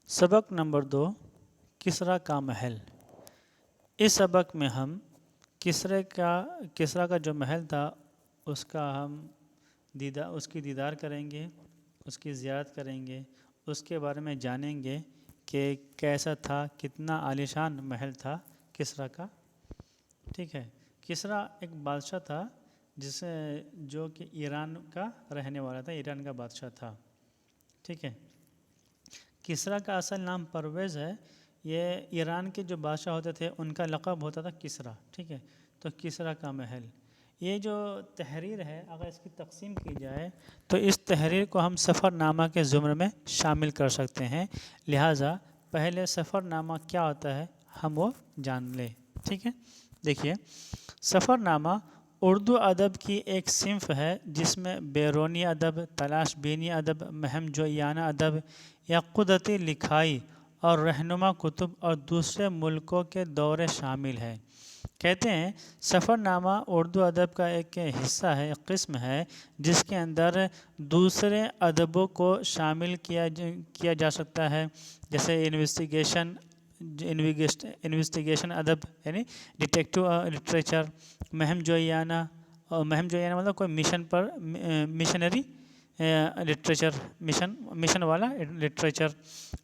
سبق نمبر 2، کسریٰ کا محل۔ اس سبق میں ہم کسریٰ کا جو محل تھا اس کی دیدار کریں گے، اس کی زیارت کریں گے، اس کے بارے میں جانیں گے کہ کیسا تھا، کتنا عالیشان محل تھا کسریٰ کا۔ ٹھیک ہے، کسریٰ ایک بادشاہ تھا جو کہ ایران کا رہنے والا تھا، ایران کا بادشاہ تھا۔ ٹھیک ہے، کسریٰ کا اصل نام پرویز ہے۔ یہ ایران کے جو بادشاہ ہوتے تھے ان کا لقب ہوتا تھا کسریٰ۔ ٹھیک ہے، تو کسریٰ کا محل، یہ جو تحریر ہے اگر اس کی تقسیم کی جائے تو اس تحریر کو ہم سفر نامہ کے زمرے میں شامل کر سکتے ہیں، لہٰذا پہلے سفر نامہ کیا ہوتا ہے ہم وہ جان لیں۔ ٹھیک ہے، دیکھیے، سفر نامہ اردو ادب کی ایک صنف ہے جس میں بیرونی ادب، تلاش بینی ادب، مہم جویانہ ادب یا قدرتی لکھائی اور رہنما کتب اور دوسرے ملکوں کے دورے شامل ہیں۔ کہتے ہیں سفر نامہ اردو ادب کا ایک حصہ ہے، ایک قسم ہے جس کے اندر دوسرے ادبوں کو شامل کیا جا سکتا ہے، جیسے انویسٹیگیشن ادب یعنی ڈیٹیکٹیو لٹریچر، مہم جویانہ مطلب کوئی مشن پر مشنری لٹریچر، مشن والا لٹریچر۔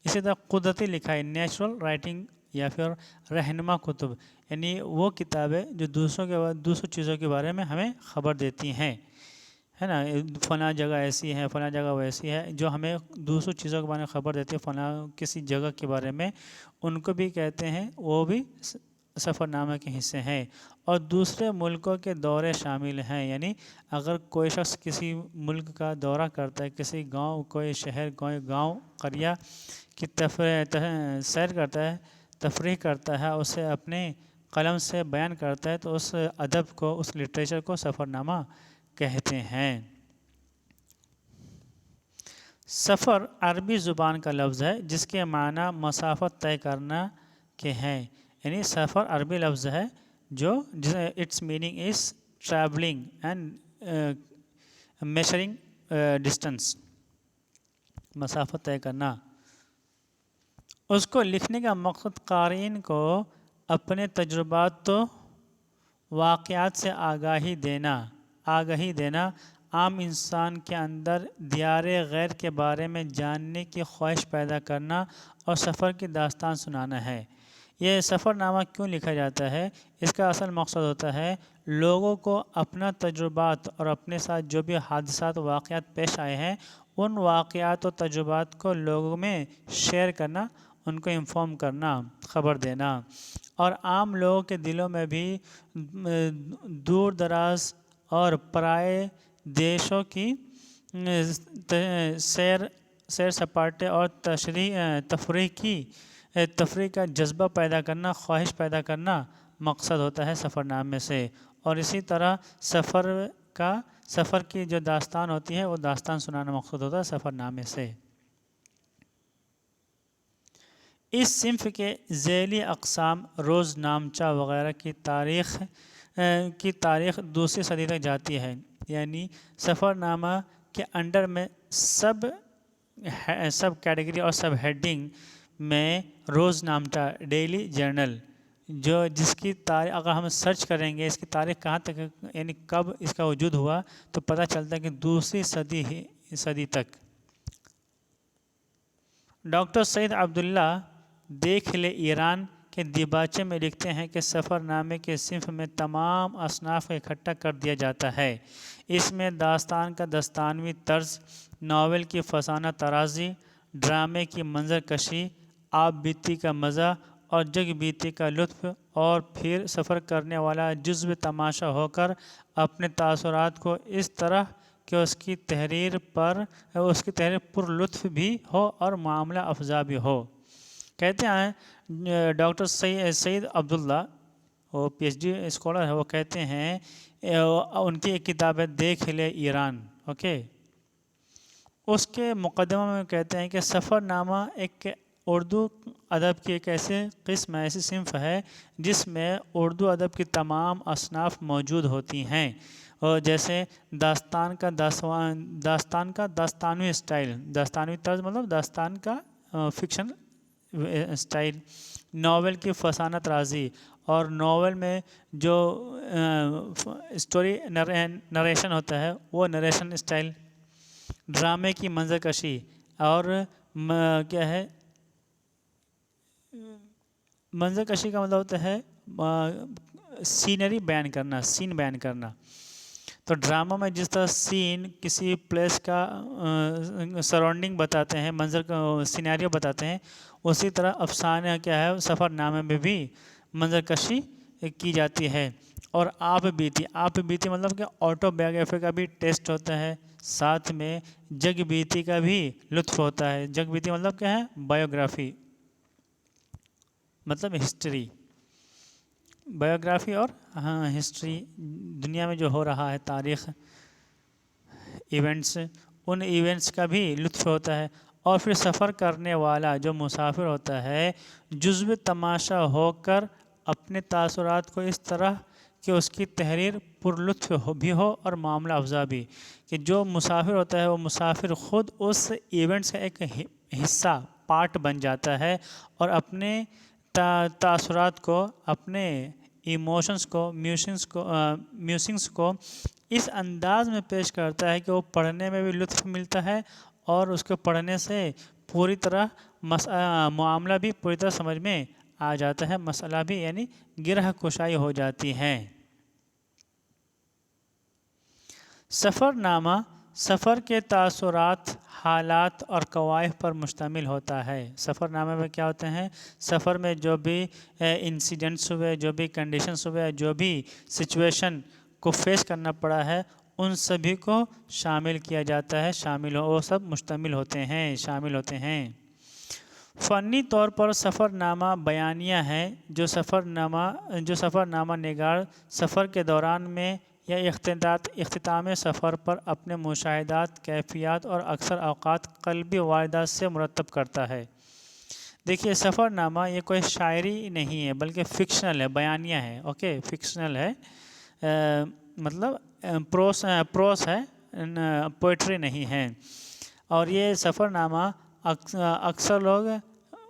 اسی طرح قدرتی لکھائی، نیچرل رائٹنگ یا پھر رہنما کتب، یعنی وہ کتابیں جو دوسروں چیزوں کے بارے میں ہمیں خبر دیتی ہیں، ہے نا، فلاں جگہ ایسی ہے، فلاں جگہ ویسی ہے، جو ہمیں دوسروں چیزوں کے بارے میں خبر دیتی ہے، فلاں کسی جگہ کے بارے میں، ان کو بھی کہتے ہیں، وہ بھی سفر نامہ کے حصے ہیں۔ اور دوسرے ملکوں کے دورے شامل ہیں، یعنی اگر کوئی شخص کسی ملک کا دورہ کرتا ہے، کسی گاؤں، کوئی شہر، کوئی گاؤں قریہ کی سیر کرتا ہے، تفریح کرتا ہے، اسے اپنے قلم سے بیان کرتا ہے، تو اس ادب کو، اس لٹریچر کو سفر نامہ کہتے ہیں۔ سفر عربی زبان کا لفظ ہے جس کے معنی مسافت طے کرنا کے ہیں، یعنی سفر عربی لفظ ہے جو it's meaning is travelling and measuring distance, مسافت طے کرنا۔ اس کو لکھنے کا مقصد قارئین کو اپنے تجربات و واقعات سے آگاہی دینا، عام انسان کے اندر دیار غیر کے بارے میں جاننے کی خواہش پیدا کرنا اور سفر کی داستان سنانا ہے۔ یہ سفر نامہ کیوں لکھا جاتا ہے؟ اس کا اصل مقصد ہوتا ہے لوگوں کو اپنا تجربات اور اپنے ساتھ جو بھی حادثات و واقعات پیش آئے ہیں ان واقعات و تجربات کو لوگوں میں شیئر کرنا، ان کو انفارم کرنا، خبر دینا، اور عام لوگوں کے دلوں میں بھی دور دراز اور پرائے دیشوں کی سیر سپاٹے اور تفریح کا جذبہ پیدا کرنا، خواہش پیدا کرنا مقصد ہوتا ہے سفر نامے سے۔ اور اسی طرح سفر کی جو داستان ہوتی ہے وہ داستان سنانا مقصد ہوتا ہے سفر نامے سے۔ اس صنف کے ذیلی اقسام روز نامچہ وغیرہ کی تاریخ دوسری صدی تک جاتی ہے، یعنی سفر نامہ کے انڈر میں سب کیٹیگری اور سب ہیڈنگ میں روز نامچہ، ڈیلی جرنل، جس کی تاریخ اگر ہم سرچ کریں گے اس کی تاریخ کہاں تک، یعنی کب اس کا وجود ہوا، تو پتہ چلتا ہے کہ دوسری صدی تک۔ ڈاکٹر سعید عبداللہ دیکھ لے ایران کے دیباچے میں لکھتے ہیں کہ سفر نامے کے صنف میں تمام اصناف کو اکٹھا کر دیا جاتا ہے۔ اس میں داستان کا داستانوی طرز، ناول کی فسانہ طرازی، ڈرامے کی منظر کشی، آپ بیتی کا مزہ اور جگ بیتی کا لطف، اور پھر سفر کرنے والا جزو تماشا ہو کر اپنے تاثرات کو اس طرح کہ اس کی تحریر پر لطف بھی ہو اور معاملہ افزا بھی ہو۔ کہتے ہیں ڈاکٹر سعید عبداللہ، وہ پی ایچ ڈی اسکالر ہے، وہ کہتے ہیں ان کی ایک کتاب ہے دیکھ لے ایران، اوکے، اس کے مقدمہ میں کہتے ہیں کہ سفر نامہ ایک اردو ادب کی ایک ایسی قسم ہے، ایسی صنف ہے جس میں اردو ادب کی تمام اصناف موجود ہوتی ہیں، اور جیسے داستان کا داستانوی اسٹائل، داستانوی طرز مطلب داستان کا فکشن اسٹائل، ناول کی فسانہ رازی اور ناول میں جو اسٹوری نریشن ہوتا ہے وہ نریشن اسٹائل، ڈرامے کی منظر کشی اور کیا ہے منظر کشی کا مطلب ہوتا ہے سینری بیان کرنا، سین بیان کرنا. تو ڈرامہ میں جس طرح سین کسی پلیس کا سراؤنڈنگ بتاتے ہیں، منظر کا سینیریو بتاتے ہیں، اسی طرح افسانہ کیا ہے سفر نامے میں بھی منظر کشی کی جاتی ہے. اور آپ بیتی مطلب کہ آٹو بایوگرافی کا بھی ٹیسٹ ہوتا ہے، ساتھ میں جگ بیتی کا بھی لطف ہوتا ہے. جگ بیتی مطلب کیا ہے؟ بایوگرافی مطلب ہسٹری، بایوگرافی اور ہسٹری، دنیا میں جو ہو رہا ہے تاریخ، ایونٹس، ان ایونٹس کا بھی لطف ہوتا ہے. اور پھر سفر کرنے والا جو مسافر ہوتا ہے جزو تماشا ہو کر اپنے تاثرات کو اس طرح کہ اس کی تحریر پر لطف بھی ہو اور معاملہ افزا بھی، کہ جو مسافر ہوتا ہے وہ مسافر خود اس ایونٹس کا ایک حصہ پارٹ بن جاتا ہے اور اپنے تاثرات کو، اپنے ایموشنز کو، میوسنگز کو اس انداز میں پیش کرتا ہے کہ وہ پڑھنے میں بھی لطف ملتا ہے اور اس کو پڑھنے سے پوری طرح معاملہ بھی پوری طرح سمجھ میں آ جاتا ہے، مسئلہ بھی یعنی گرہ کشائی ہو جاتی ہے. سفر نامہ سفر کے تاثرات، حالات اور قوائف پر مشتمل ہوتا ہے. سفر نامے میں کیا ہوتے ہیں؟ سفر میں جو بھی انسیڈنٹس ہوئے، جو بھی کنڈیشنز ہوئے، جو بھی سچویشن کو فیس کرنا پڑا ہے، ان سبھی کو شامل کیا جاتا ہے، وہ سب مشتمل ہوتے ہیں، شامل ہوتے ہیں. فنی طور پر سفر نامہ بیانیہ ہے جو سفر نامہ نگار سفر کے دوران میں یا اختتام سفر پر اپنے مشاہدات، کیفیات اور اکثر اوقات قلبی واردات سے مرتب کرتا ہے. دیکھیے سفر نامہ یہ کوئی شاعری نہیں ہے بلکہ فکشنل ہے، بیانیہ ہے. اوکے، فکشنل ہے، مطلب پروس ہے، پوئٹری نہیں ہے. اور یہ سفر نامہ اکثر لوگ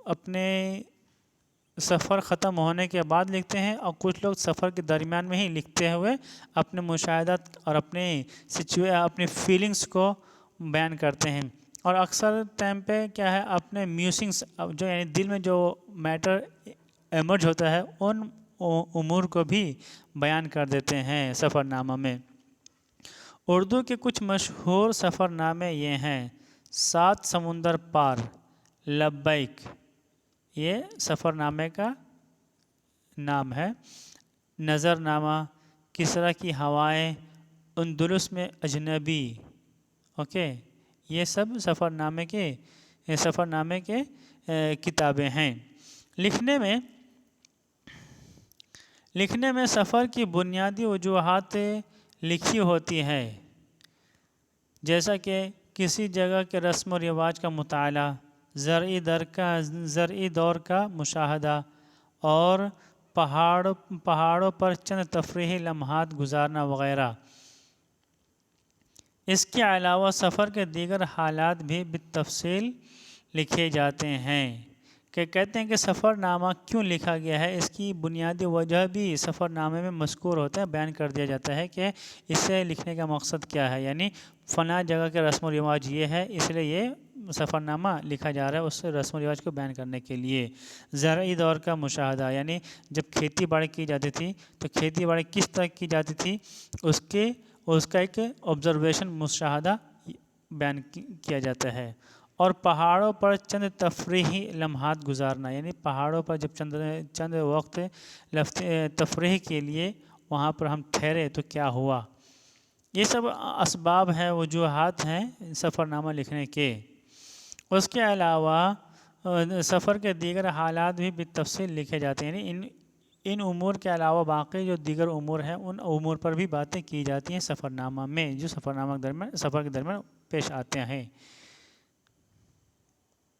اپنے سفر ختم ہونے کے بعد لکھتے ہیں اور کچھ لوگ سفر کے درمیان میں ہی لکھتے ہوئے اپنے مشاہدات اور اپنی فیلنگز کو بیان کرتے ہیں. اور اکثر ٹائم پہ کیا ہے اپنے میوسنگز جو یعنی دل میں جو میٹر ایمرج ہوتا ہے ان امور کو بھی بیان کر دیتے ہیں سفر نامہ میں. اردو کے کچھ مشہور سفر نامے یہ ہیں: 7 سمندر پار، لبیک، یہ سفر نامے کا نام ہے. نظر نامہ، کسرا کی ہوائیں، اندلس میں اجنبی. اوکے، یہ سب سفر نامے کے کتابیں ہیں. لکھنے میں سفر کی بنیادی وجوہات لکھی ہوتی ہے، جیسا کہ کسی جگہ کے رسم و رواج کا مطالعہ، زرعی دور کا مشاہدہ اور پہاڑوں پر چند تفریحی لمحات گزارنا وغیرہ. اس کے علاوہ سفر کے دیگر حالات بھی بالتفصیل لکھے جاتے ہیں. کہ کہتے ہیں کہ سفر نامہ کیوں لکھا گیا ہے، اس کی بنیادی وجہ بھی سفر نامے میں مذکور ہوتا ہے، بیان کر دیا جاتا ہے کہ اسے لکھنے کا مقصد کیا ہے. یعنی فلاں جگہ کے رسم و رواج یہ ہے، اس لیے یہ سفر نامہ لکھا جا رہا ہے اس رسم و رواج کو بیان کرنے کے لیے. زرعی دور کا مشاہدہ، یعنی جب کھیتی باڑی کی جاتی تھی تو کھیتی باڑی کس طرح کی جاتی تھی اس کا ایک آبزرویشن، مشاہدہ بیان کیا جاتا ہے. اور پہاڑوں پر چند تفریحی لمحات گزارنا، یعنی پہاڑوں پر جب چند وقت تفریح کے لیے وہاں پر ہم ٹھہرے تو کیا ہوا. یہ سب اسباب ہیں، وجوہات ہیں سفر نامہ لکھنے کے. اس کے علاوہ سفر کے دیگر حالات بھی بالتفصیل لکھے جاتے ہیں، یعنی ان امور کے علاوہ باقی جو دیگر امور ہیں ان امور پر بھی باتیں کی جاتی ہیں سفر نامہ میں، جو سفر کے درمیان پیش آتے ہیں.